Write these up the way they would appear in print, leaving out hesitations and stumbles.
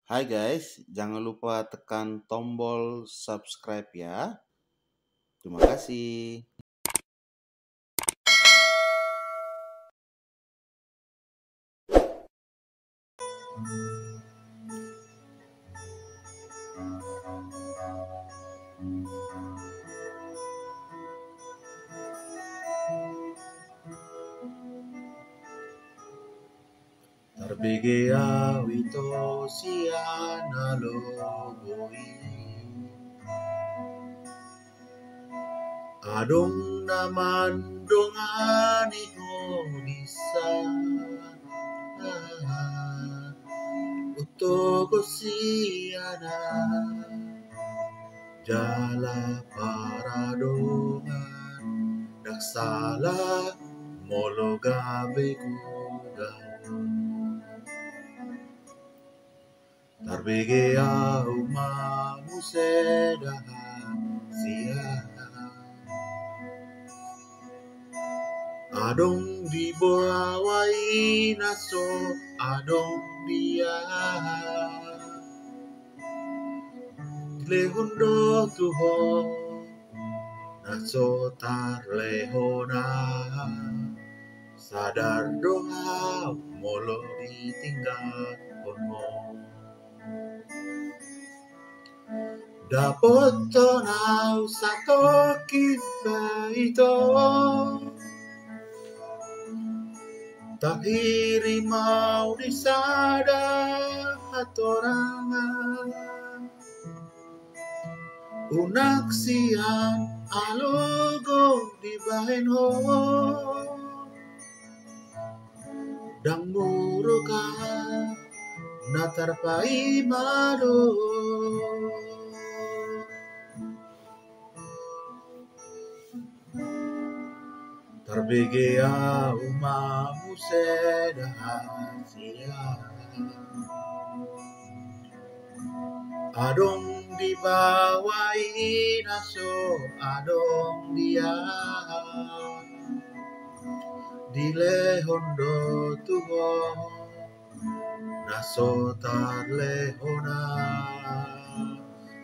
Hai guys, jangan lupa tekan tombol subscribe ya. Terima kasih. Tarbigea wito siana loboi Adong naman dongani ko bisa Utogo siana Jala paradongan Daksala molo gabe kuda Tarbigea umamu sedaha sia Adong di bawah naso adong dia Lehundo tuho naso tar lehona Sadar doa molo ditinggal ono Dapot tonau sato kita ito Tahiri mau disada hatorangan Unak siang alogo di bahen ho Dang muruka natarpai mado Tarbigea umamu sedahasia Adong di bawah naso adong dia Di lehondo tuho naso tar lehona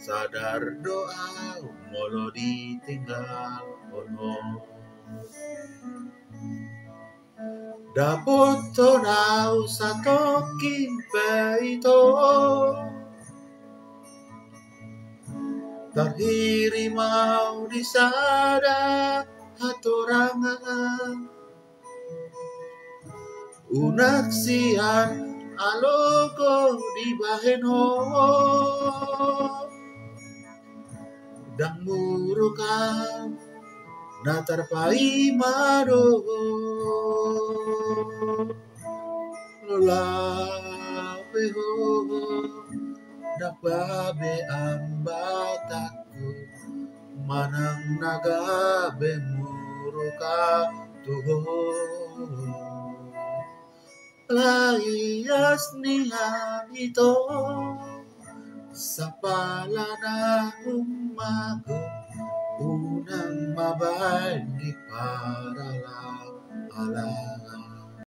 Sadar doa molo ditinggal ono Dapot tonau satoking peito Tahiri mau disada hatorangan Unak siang alogo di bahen ho Dang murukan natarpai mado Lolabe ho Nagbabe ang bataku Manang nagabe muruka tuho Layas niya ito Sa pala na umago Unang mabalik para lang ala